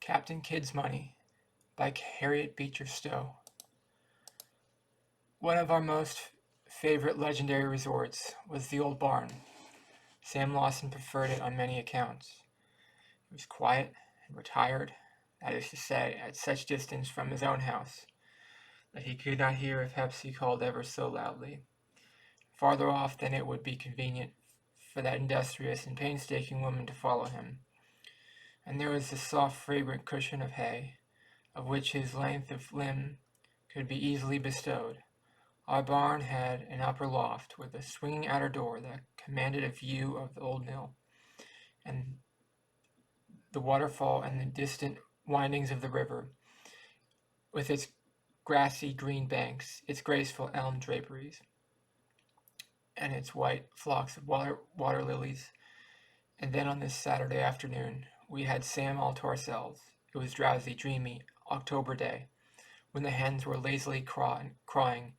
Captain Kidd's Money by Harriet Beecher Stowe. One of our most favorite legendary resorts was the old barn. Sam Lawson preferred it on many accounts. It was quiet and retired, that is to say, at such distance from his own house that he could not hear if Hepsy called ever so loudly. Farther off than it would be convenient for that industrious and painstaking woman to follow him. And there was the soft, fragrant cushion of hay, of which his length of limb could be easily bestowed. Our barn had an upper loft with a swinging outer door that commanded a view of the old mill, and the waterfall and the distant windings of the river, with its grassy green banks, its graceful elm draperies, and its white flocks of water lilies. And then on this Saturday afternoon, we had Sam all to ourselves. It was drowsy, dreamy October day, when the hens were lazily crying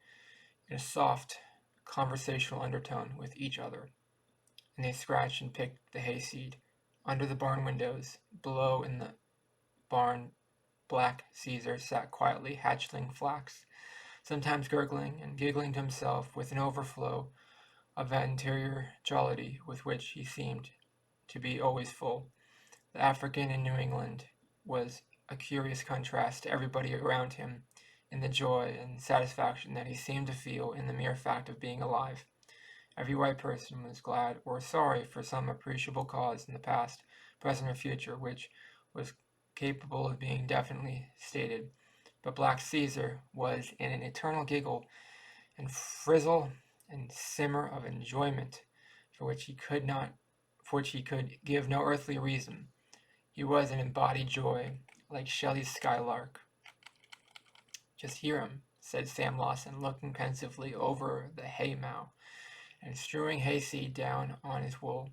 in a soft, conversational undertone with each other, and they scratched and picked the hayseed. Under the barn windows, below in the barn, black Caesar sat quietly hatchling flax, sometimes gurgling and giggling to himself with an overflow of that interior jollity with which he seemed to be always full. The African in New England was a curious contrast to everybody around him in the joy and satisfaction that he seemed to feel in the mere fact of being alive. Every white person was glad or sorry for some appreciable cause in the past, present, or future, which was capable of being definitely stated. But black Caesar was in an eternal giggle and frizzle and simmer of enjoyment for which he could give no earthly reason. He was an embodied joy, like Shelley's skylark. "Just hear him," said Sam Lawson, looking pensively over the hay-mow and strewing hayseed down on his wool.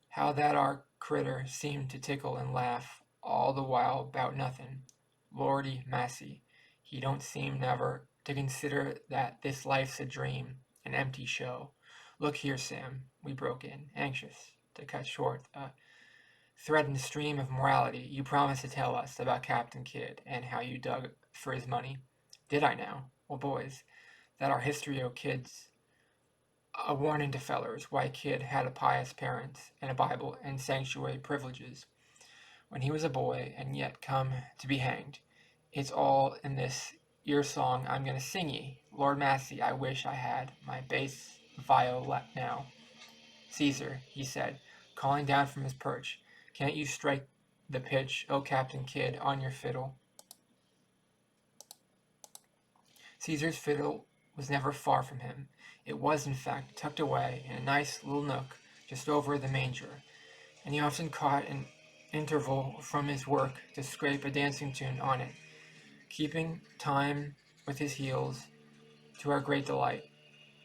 "How that ar critter seemed to tickle and laugh all the while 'bout nothing. Lordy massy, he don't seem never to consider that this life's a dream, an empty show." "Look here, Sam," we broke in, anxious to cut short a threatened stream of morality. "You promised to tell us about Captain Kidd and how you dug for his money." "Did I now? Well, boys, that our history o' Kidd's a warning to fellers why Kidd had a pious parents and a Bible and sanctuary privileges when he was a boy and yet come to be hanged. It's all in this 'ere song I'm going to sing ye. Lord massy, I wish I had my bass viol now." "Caesar," he said, calling down from his perch, "can't you strike the pitch, O Captain Kidd, on your fiddle?" Caesar's fiddle was never far from him. It was, in fact, tucked away in a nice little nook just over the manger, and he often caught an interval from his work to scrape a dancing tune on it, keeping time with his heels, to our great delight.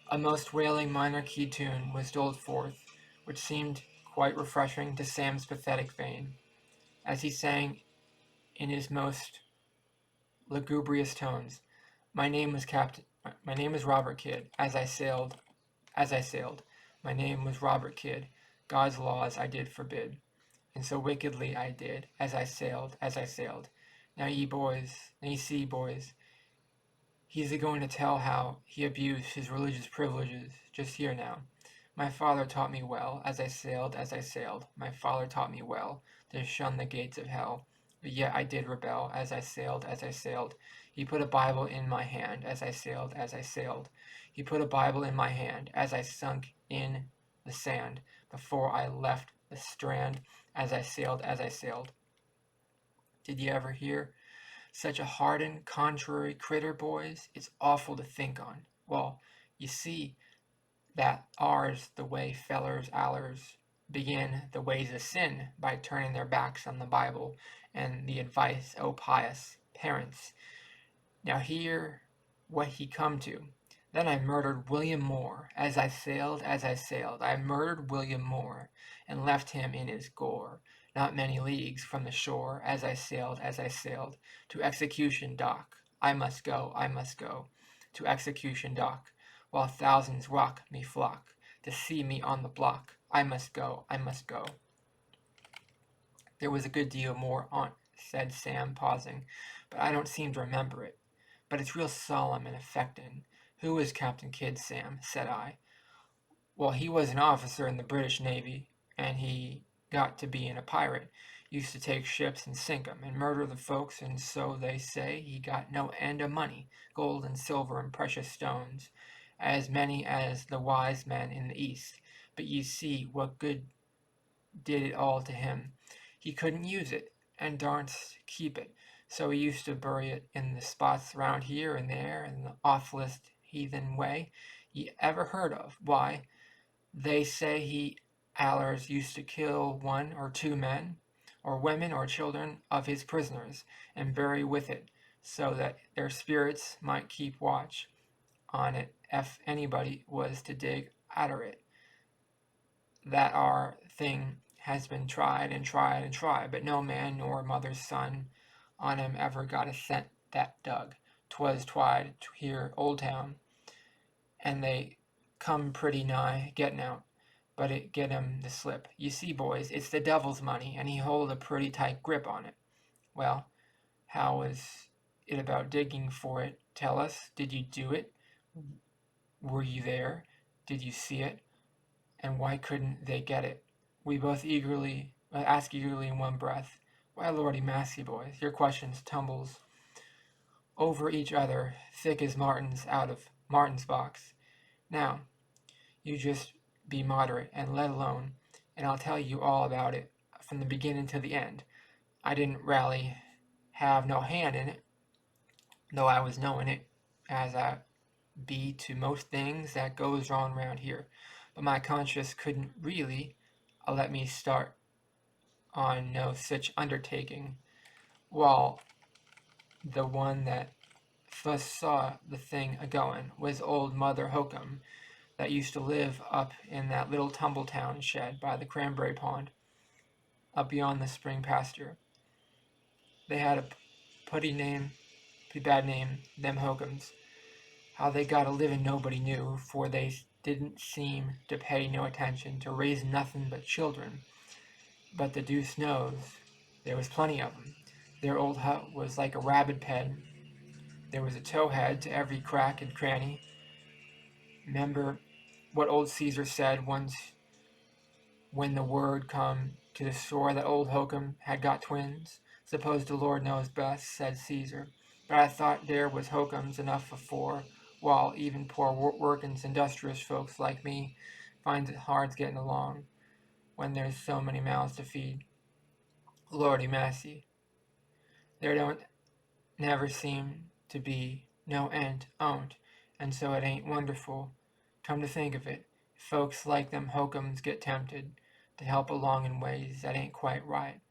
A most wailing minor key tune was doled forth, which seemed quite refreshing to Sam's pathetic vein, as he sang in his most lugubrious tones, My name is Robert Kidd, as I sailed. My name was Robert Kidd, God's laws I did forbid, and so wickedly I did, as I sailed. Now ye see, boys, he's a-going to tell how he abused his religious privileges. Just hear now. My father taught me well, as I sailed. My father taught me well to shun the gates of hell, but yet I did rebel, as I sailed. He put a Bible in my hand, as I sailed. He put a Bible in my hand, as I sunk in the sand, before I left the strand, as I sailed. Did ye ever hear such a hardened, contrary critter, boys? It's awful to think on. Well, you see that ours the way fellers allers begin the ways of sin by turning their backs on the Bible and the advice o' pious parents. Now hear what he come to. Then I murdered William Moore, as I sailed. I murdered William Moore, and left him in his gore, not many leagues from the shore, as I sailed. To execution dock I must go, to execution dock, while thousands rock me flock, to see me on the block. I must go. There was a good deal more said Sam, pausing, but I don't seem to remember it. But it's real solemn and affectin'. Who was Captain Kidd, Sam? Said I. Well, he was an officer in the British Navy, and he got to bein' a pirate. Used to take ships and sink 'em, and murder the folks, and so they say he got no end o' money, gold and silver and precious stones, as many as the wise men in the East. But ye see, what good did it all to him? He couldn't use it, and darn't keep it, so he used to bury it in the spots round here and there in the awfullest heathen way ye ever heard of. Why, they say he allers used to kill one or two men, or women, or children of his prisoners, and bury with it, so that their spirits might keep watch on it ef anybody was to dig arter it. That ar thing has been tried and tried and tried, but no man nor mother's son on 'em ever got a cent that dug. 'Twas tried here Old Town, and they come pretty nigh getting out, but it get 'em the slip. You see, boys, it's the devil's money, and he hold a pretty tight grip on it. Well, how was it about digging for it? Tell us, did you do it? Were you there? Did you see it? And why couldn't they get it? We both asked eagerly in one breath. Why, lordy massy, boys, your questions tumbles over each other, thick as martins out of Martin's box. Now, you just be moderate and let alone, and I'll tell you all about it from the beginning to the end. I didn't rally have no hand in it, though I was knowing it, as I be to most things that goes wrong round here. But my conscience couldn't really let me start on no such undertaking, while the one that first saw the thing a-goin' was old Mother Hokum, that used to live up in that little tumble-town shed by the cranberry pond, up beyond the spring pasture. They had a pretty bad name, them Hokums. How they got a livin' nobody knew, for they didn't seem to pay no attention to raising nothin' but children. But the deuce knows, there was plenty of 'em. Their old hut was like a rabbit pen. There was a towhead to every crack and cranny. 'Member what old Caesar said once when the word come to the store that old Hokum had got twins? Suppose the Lord knows best, said Caesar. But I thought there was Hokums enough for four, while even poor workins, industrious folks like me finds it hard getting along when there's so many mouths to feed. Lordy massy, there don't never seem to be no end on't, and so it ain't wonderful, come to think of it, folks like them Hokums get tempted to help along in ways that ain't quite right.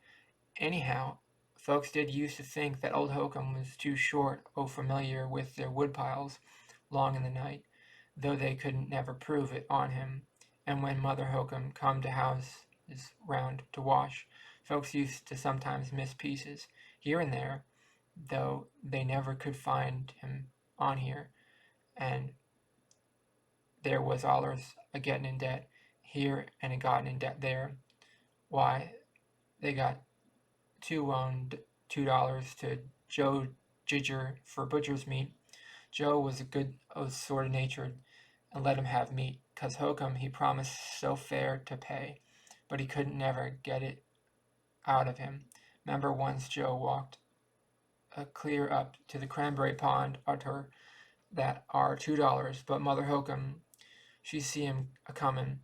Anyhow, folks did used to think that old Hokum was too short o' familiar with their woodpiles long in the night, though they couldn't never prove it on him. And when Mother Hokum come to houses round to wash, folks used to sometimes miss pieces here and there, though they never could find him on here, and there was allers a getting in debt here and a gotten in debt there. Why, they got two owned $2 to Joe Giger for butcher's meat. Joe was a good sort of natured and let him have meat, 'cause Hokum he promised so fair to pay, but he couldn't never get it out of him. 'Member once Joe walked clear up to the cranberry pond arter that are $2, but Mother Hokum, she see him a-comin'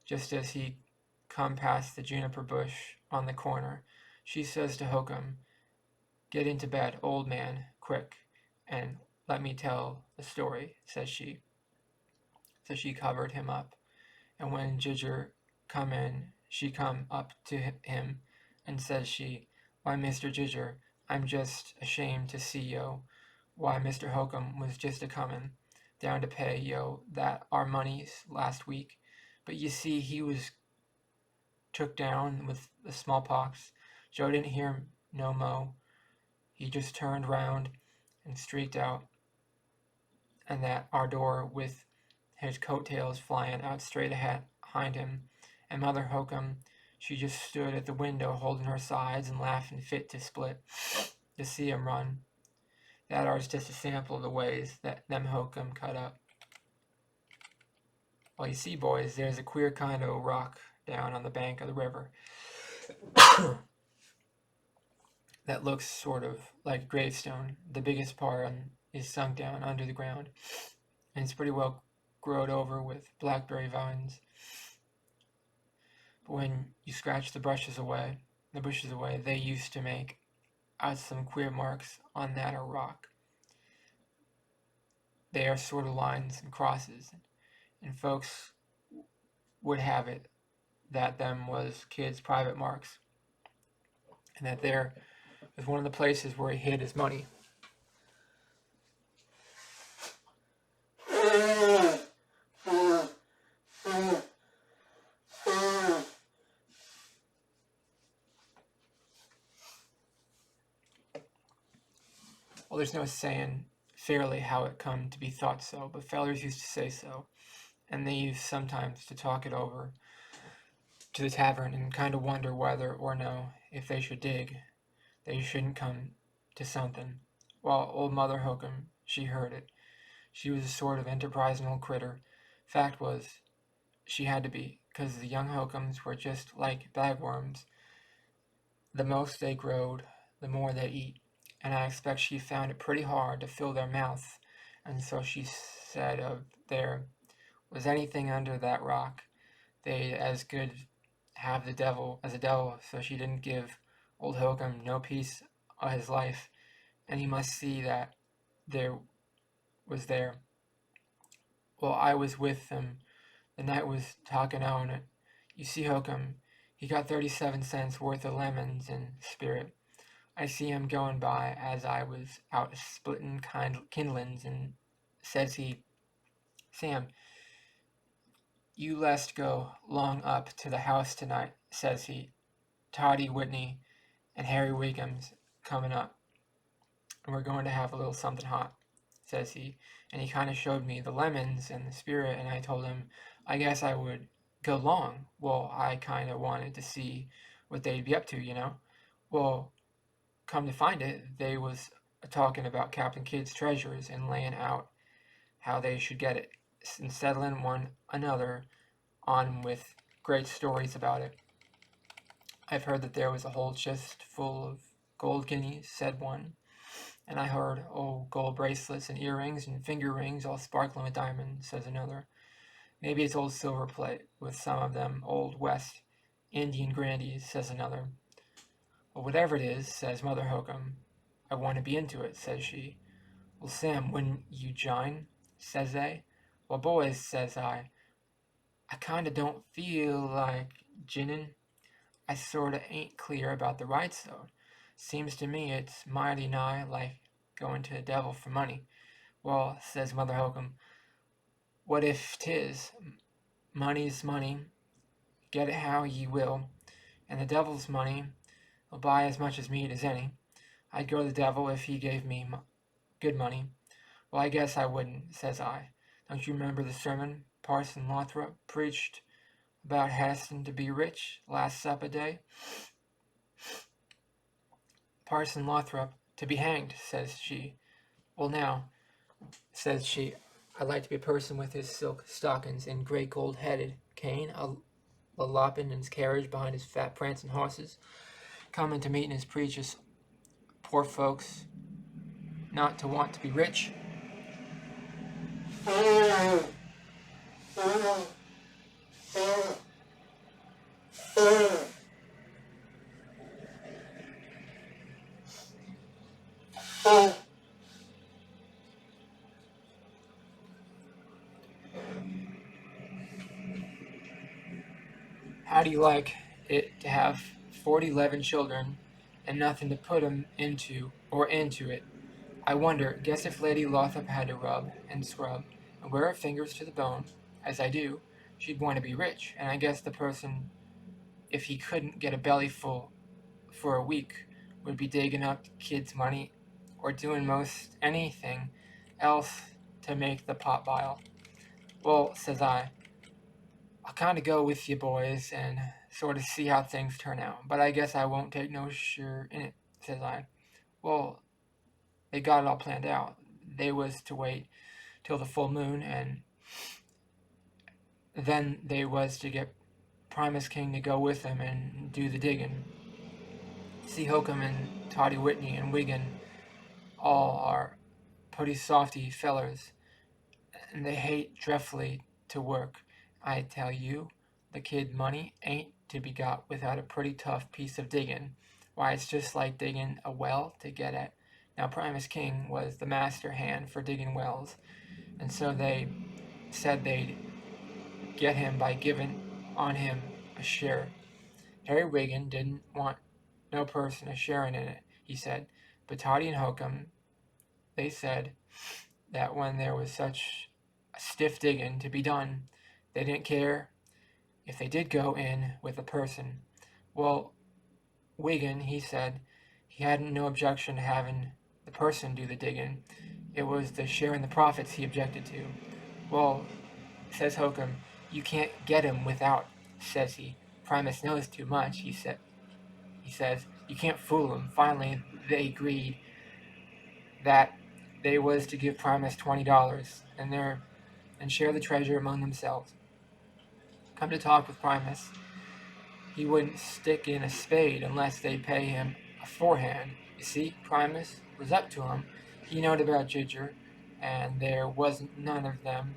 just as he come past the juniper bush on the corner. She says to Hokum, get into bed, old man, quick, and let me tell the story, says she. So she covered him up, and when Ginger come in, she come up to him, and says she, why, Mr. Ginger, I'm just ashamed to see yo. Why, Mr. Hokum was just a-comin' down to pay yo that our moneys last week, but you see he was took down with the smallpox. Joe didn't hear no mo. He just turned round and streaked out, and that our door with his coat tails flying out straight ahead behind him, and Mother Hokum, She just stood at the window holding her sides and laughing fit to split to see 'em run. That ar's just a sample of the ways that them hokum cut up. Well, you see, boys, there's a queer kind of rock down on the bank of the river that looks sort of like a gravestone. The biggest part is sunk down under the ground, and it's pretty well growed over with blackberry vines. But when you scratch the bushes away, they used to make out some queer marks on that rock. They are sort of lines and crosses, and folks would have it that them was kids' private marks, and that there was one of the places where he hid his money. Well, there's no saying fairly how it come to be thought so, but fellers used to say so, and they used sometimes to talk it over to the tavern and kind of wonder whether or no, if they should dig, they shouldn't come to something. Well, old Mother Hokum, she heard it. She was a sort of enterprising old critter. Fact was, she had to be, 'cause the young Hokums were just like bagworms. The most they growed, the more they eat, and I expect she found it pretty hard to fill their mouths, and so she said if there was anything under that rock, they'd as good have the devil as a devil, so she didn't give old Hokum no piece of his life, and he must see that there was there. Well, I was with them the night was talking on it. You see, Hokum, he got 37 cents worth of lemons in spirit. I see him going by as I was out splitting kindlings, and says he, Sam, you lest go long up to the house tonight, says he. Toddy Whitney and Harry Wiggum's coming up, and we're going to have a little something hot, says he. And he kind of showed me the lemons and the spirit, and I told him I guess I would go long. Well, I kind of wanted to see what they'd be up to, you know. Well, come to find it, they was talking about Captain Kidd's treasures and laying out how they should get it, and settling one another on with great stories about it. I've heard that there was a whole chest full of gold guineas, said one, and I heard, gold bracelets and earrings and finger rings all sparkling with diamonds, says another. Maybe it's old silver plate with some of them old West Indian grandees, says another. Well, whatever it is, says Mother Hokum, I want to be into it, says she. Well, Sam, wouldn't you jine, says they. Well, boys, says I kinda don't feel like jinnin'. I sorta ain't clear about the rights, though. Seems to me it's mighty nigh like going to the devil for money. Well, says Mother Hokum, what if 'tis? Money's money, get it how ye will, and the devil's money will buy as much as meat as any. I'd go to the devil if he gave me good money. Well, I guess I wouldn't, says I. Don't you remember the sermon Parson Lothrop preached about hastin' to be rich last supper day? Parson Lothrop, to be hanged, says she. Well, now, says she, I'd like to be a person with his silk stockings and great gold-headed cane, a lopping in his carriage behind his fat prancing horses, coming to meeting his preachers, poor folks, not to want to be rich. How do you like it to have 40 children and nothing to put 'em into it? I wonder, guess if Lady Lothrop had to rub and scrub and wear her fingers to the bone, as I do, she'd want to be rich, and I guess the person, if he couldn't get a belly full for a week, would be digging up kids' money or doing most anything else to make the pot bile. Well, says I'll kind of go with you boys and sort of see how things turn out. But I guess I won't take no share in it, says I. Well, they got it all planned out. They was to wait till the full moon, and then they was to get Primus King to go with them and do the digging. See, Hokum and Toddy Whitney and Wiggin all are pretty softy fellers, and they hate dreadfully to work. I tell you, the kid money ain't to be got without a pretty tough piece of digging. Why, it's just like digging a well to get at. Now, Primus King was the master hand for digging wells, and so they said they'd get him by giving on him a share. Harry Wiggin didn't want no person a sharing in it, he said, but Toddy and Hokum, they said that when there was such a stiff digging to be done, they didn't care if they did go in with a person. Well, Wiggin, he said he hadn't no objection to having the person do the digging. It was the share in the profits he objected to. Well, says Hokum, you can't get him without, says he. Primus knows too much, he says. You can't fool him. Finally, they agreed that they was to give Primus $20 and share the treasure among themselves. Come to talk with Primus, he wouldn't stick in a spade unless they pay him aforehand. You see, Primus was up to him. He knowed about Ginger, and there wasn't none of them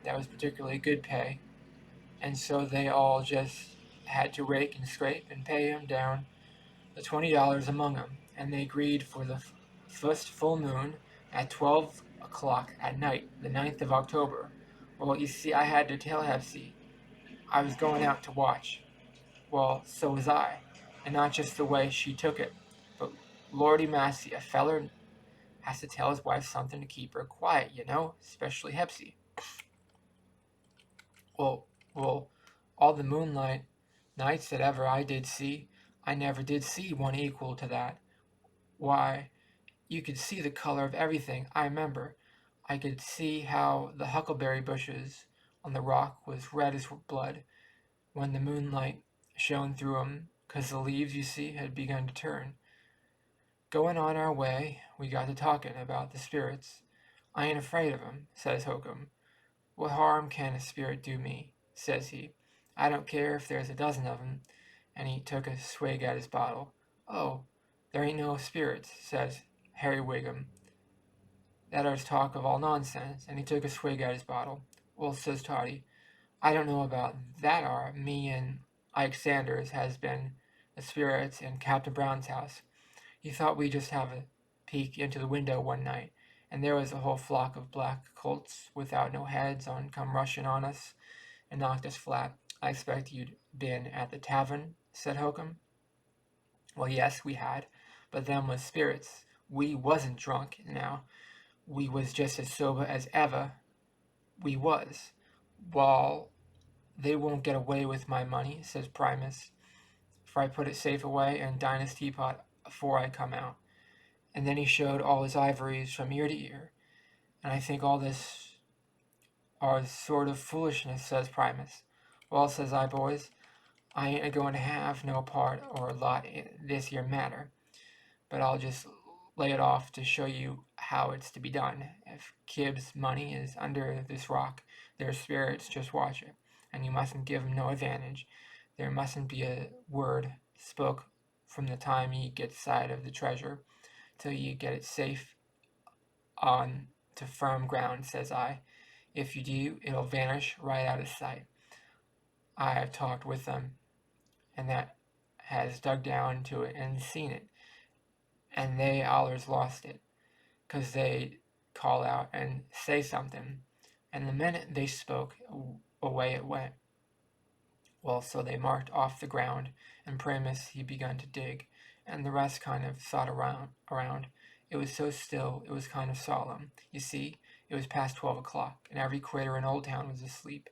that was particularly good pay, and so they all just had to rake and scrape and pay him down the $20 among them, and they agreed for the first full moon at 12 o'clock at night, the 9th of October. Well, you see, I had to tell Hepsy I was going out to watch. Well, so was I, and not just the way she took it, but Lordy Massey, a feller has to tell his wife something to keep her quiet, you know, especially Hepsy. Well, all the moonlight nights that ever I did see, I never did see one equal to that. Why, you could see the color of everything, I remember. I could see how the huckleberry bushes on the rock was red as blood when the moonlight shone through 'em, 'cause the leaves, you see, had begun to turn. Going on our way, we got to talking about the spirits. I ain't afraid of 'em, says Hokum. What harm can a spirit do me, says he. I don't care if there's a dozen of 'em, and he took a swig at his bottle. Oh, there ain't no spirits, says Harry Wiggum. That ar's talk of all nonsense, and he took a swig at his bottle. Well, says Toddy, I don't know about that are. Me and Ike Sanders has been the spirits in Captain Brown's house. He thought we'd just have a peek into the window one night, and there was a whole flock of black colts without no heads on come rushing on us and knocked us flat. I expect you'd been at the tavern, said Hokum. Well, yes, we had, but them was spirits. We wasn't drunk now. We was just as sober as ever we was. Well, they won't get away with my money, says Primus, for I put it safe away in Dinah's teapot afore I come out. And then he showed all his ivories from ear to ear. And I think all this are sort of foolishness, says Primus. Well, says I, boys, I ain't a-going to have no part or lot in this here matter, but I'll just lay it off to show you how it's to be done. If Kibb's money is under this rock, their spirits just watch it, and you mustn't give 'em no advantage. There mustn't be a word spoke from the time ye get sight of the treasure till ye get it safe on to firm ground, says I. If you do, it'll vanish right out of sight. I have talked with them, and that has dug down to it and seen it, and they allers lost it, 'cause they'd call out and say something, and the minute they spoke, away it went. Well, so they marked off the ground, and Primus he begun to dig, and the rest kind of thought around. It was so still, it was kind of solemn. You see, it was past 12 o'clock, and every critter in Old Town was asleep,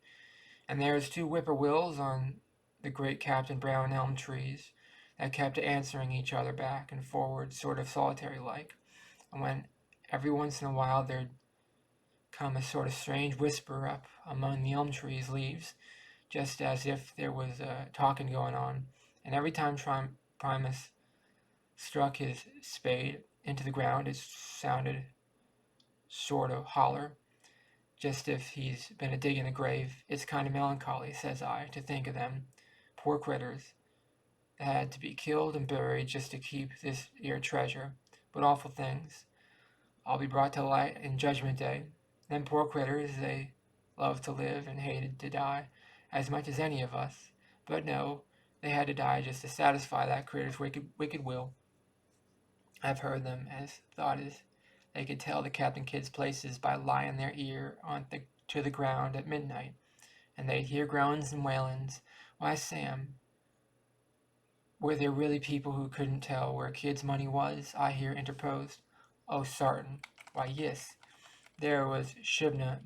and there was two whippoorwills on the great Captain Brown elm trees that kept answering each other back and forward, sort of solitary-like, and when every once in a while there'd come a sort of strange whisper up among the elm trees' leaves, just as if there was talking going on, and every time Primus struck his spade into the ground, it sounded sort of holler, just if he's been a dig in the grave. It's kind of melancholy, says I, to think of them, poor critters, that had to be killed and buried just to keep this here treasure. But awful things. I'll be brought to light in Judgment Day. Them poor critters, they loved to live and hated to die as much as any of us. But no, they had to die just to satisfy that critter's wicked will. I've heard them as thought is they could tell the Captain Kidd's places by lying their ear to the ground at midnight, and they'd hear groans and wailings. Why, Sam, were there really people who couldn't tell where Kidd's money was? I here interposed. Oh, sartin. Why, yes. There was Shibna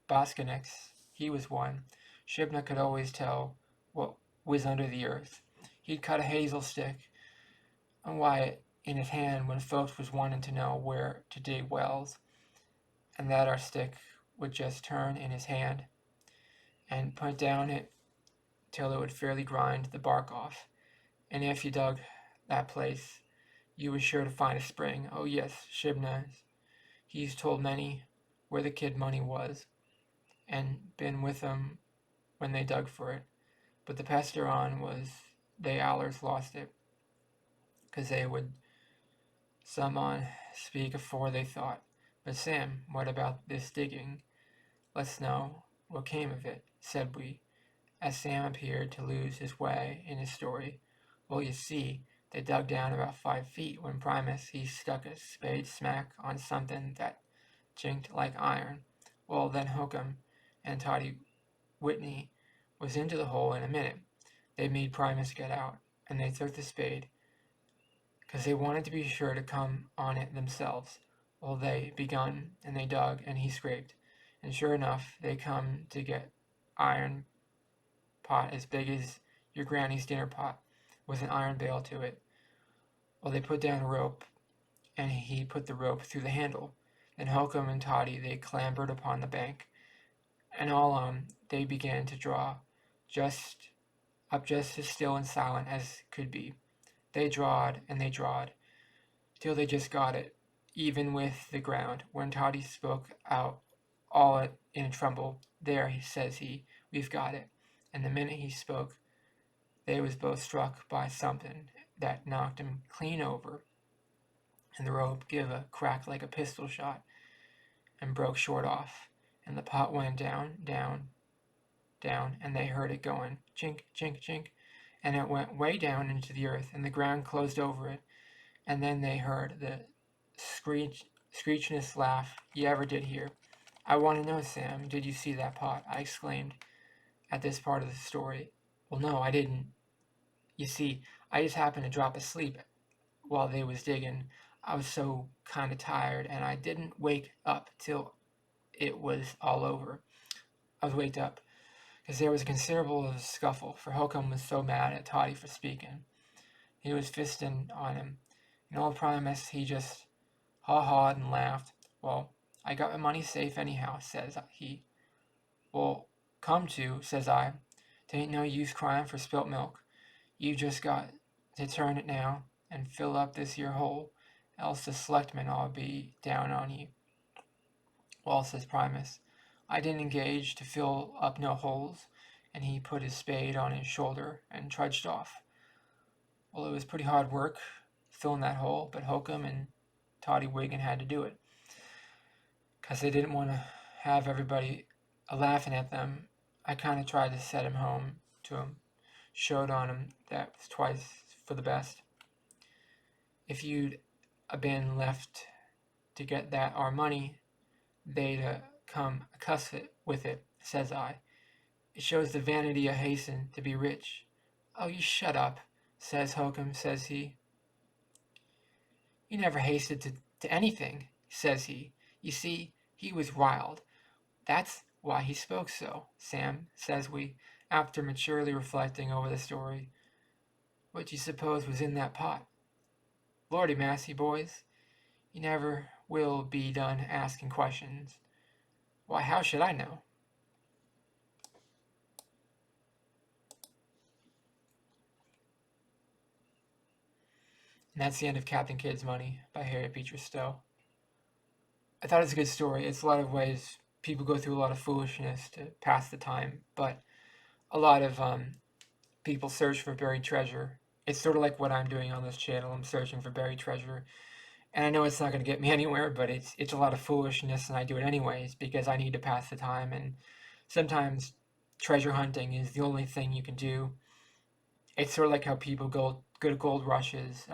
Boskanix. He was one. Shibna could always tell what was under the earth. He'd cut a hazel stick and why in his hand when folks was wanting to know where to dig wells, and that our stick would just turn in his hand and put down it till it would fairly grind the bark off. And if you dug that place, you was sure to find a spring. Oh yes, Shibna, he's told many where the Kidd money was, and been with them when they dug for it. But the pester on was they allers lost it, 'cause they would some on speak afore they thought. But Sam, what about this digging? Let's know what came of it, said we, as Sam appeared to lose his way in his story. Well, you see, they dug down about 5 feet when Primus he stuck a spade smack on something that jinked like iron. Well, then Hookham and Toddy Whitney was into the hole in a minute. They made Primus get out, and they took the spade, 'cause they wanted to be sure to come on it themselves. Well, they begun, and they dug, and he scraped, and sure enough, they come to get iron pot as big as your granny's dinner pot, with an iron bail to it. Well, they put down a rope, and he put the rope through the handle. Then Holcomb and Toddy, they clambered upon the bank, and all they began to draw, just as still and silent as could be. They drawed, and they drawed, till they just got it, even with the ground, when Toddy spoke out all in a tremble. There, says he, we've got it. And the minute he spoke, they was both struck by something that knocked him clean over, and the rope give a crack like a pistol shot, and broke short off, and the pot went down, down, down, and they heard it going, chink, chink, chink, and it went way down into the earth, and the ground closed over it, and then they heard the screechinest laugh you ever did hear. I want to know, Sam, did you see that pot? I exclaimed at this part of the story. Well, no, I didn't. You see, I just happened to drop asleep while they was digging. I was so kind of tired, and I didn't wake up till it was all over. I was waked up, because there was a considerable scuffle, for Holcomb was so mad at Toddy for speaking. He was fisting on him, and old Primus, he just haw-hawed and laughed. Well, I got my money safe anyhow, says he. Well, come to, says I. 'Tain't no use crying for spilt milk. You just got to turn it now and fill up this here hole, else the selectmen ought to be down on you. Well, says Primus, I didn't engage to fill up no holes, and he put his spade on his shoulder and trudged off. Well, it was pretty hard work filling that hole, but Holcomb and Toddy Wiggin had to do it, 'cause they didn't want to have everybody laughing at them. I kind of tried to set him home to him, showed on him that was twice for the best. If you'd been left to get that our money, they'd come a cuss with it, says I. It shows the vanity of hasten to be rich. Oh, you shut up, says Holcomb, says he. You never hasted to anything, says he. You see, he was riled. That's why he spoke so, Sam, says we, after maturely reflecting over the story. What do you suppose was in that pot? Lordy massy, boys, you never will be done asking questions. Why, how should I know? And that's the end of Captain Kidd's Money by Harriet Beecher Stowe. I thought it's a good story. It's a lot of ways people go through a lot of foolishness to pass the time, but a lot of people search for buried treasure. It's sort of like what I'm doing on this channel. I'm searching for buried treasure. And I know it's not going to get me anywhere, but it's a lot of foolishness, and I do it anyways because I need to pass the time. And sometimes treasure hunting is the only thing you can do. It's sort of like how people go to gold rushes.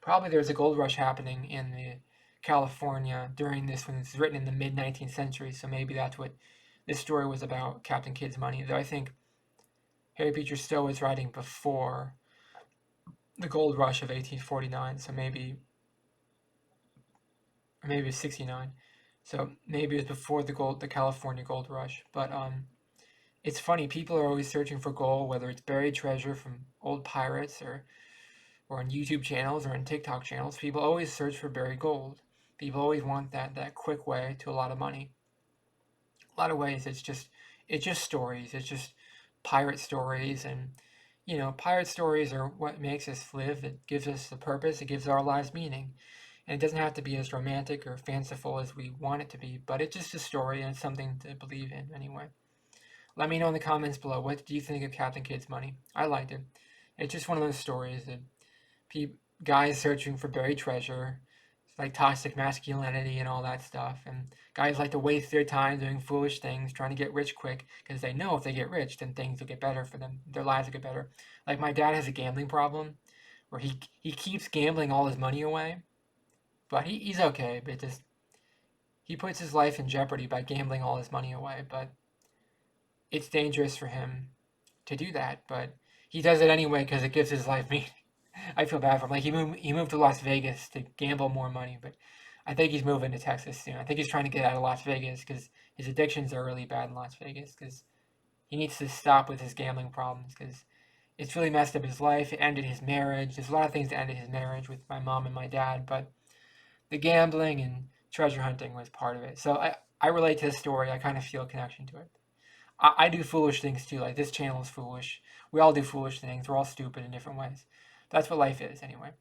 Probably there's a gold rush happening in California during this when it's written in the mid 19th century. So maybe that's what this story was about, Captain Kidd's Money. Though I think Harry Beecher Stowe was writing before the gold rush of 1849. So maybe it was 69. So maybe it was before the California gold rush. But it's funny. People are always searching for gold, whether it's buried treasure from old pirates or on YouTube channels or on TikTok channels. People always search for buried gold. People always want that quick way to a lot of money. A lot of ways, it's just stories. It's just pirate stories, and pirate stories are what makes us live. It gives us a purpose. It gives our lives meaning. And it doesn't have to be as romantic or fanciful as we want it to be, but it's just a story and it's something to believe in anyway. Let me know in the comments below, what do you think of Captain Kidd's Money? I liked it. It's just one of those stories that guys searching for buried treasure, like toxic masculinity and all that stuff. And guys like to waste their time doing foolish things, trying to get rich quick, because they know if they get rich, then things will get better for them. Their lives will get better. Like my dad has a gambling problem where he keeps gambling all his money away, but he's okay. But just he puts his life in jeopardy by gambling all his money away. But it's dangerous for him to do that. But he does it anyway because it gives his life meaning. I feel bad for him. Like he moved to Las Vegas to gamble more money, but I think he's moving to Texas soon. I think he's trying to get out of Las Vegas because his addictions are really bad in Las Vegas. Because he needs to stop with his gambling problems because it's really messed up his life. It ended his marriage. There's a lot of things that ended his marriage with my mom and my dad, but the gambling and treasure hunting was part of it. So I relate to this story. I kind of feel a connection to it. I do foolish things too. Like this channel is foolish. We all do foolish things. We're all stupid in different ways. That's what life is anyway.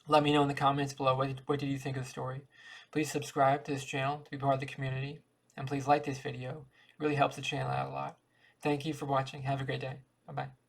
Let me know in the comments below what did you think of the story. Please subscribe to this channel to be part of the community. And please like this video. It really helps the channel out a lot. Thank you for watching. Have a great day. Bye-bye.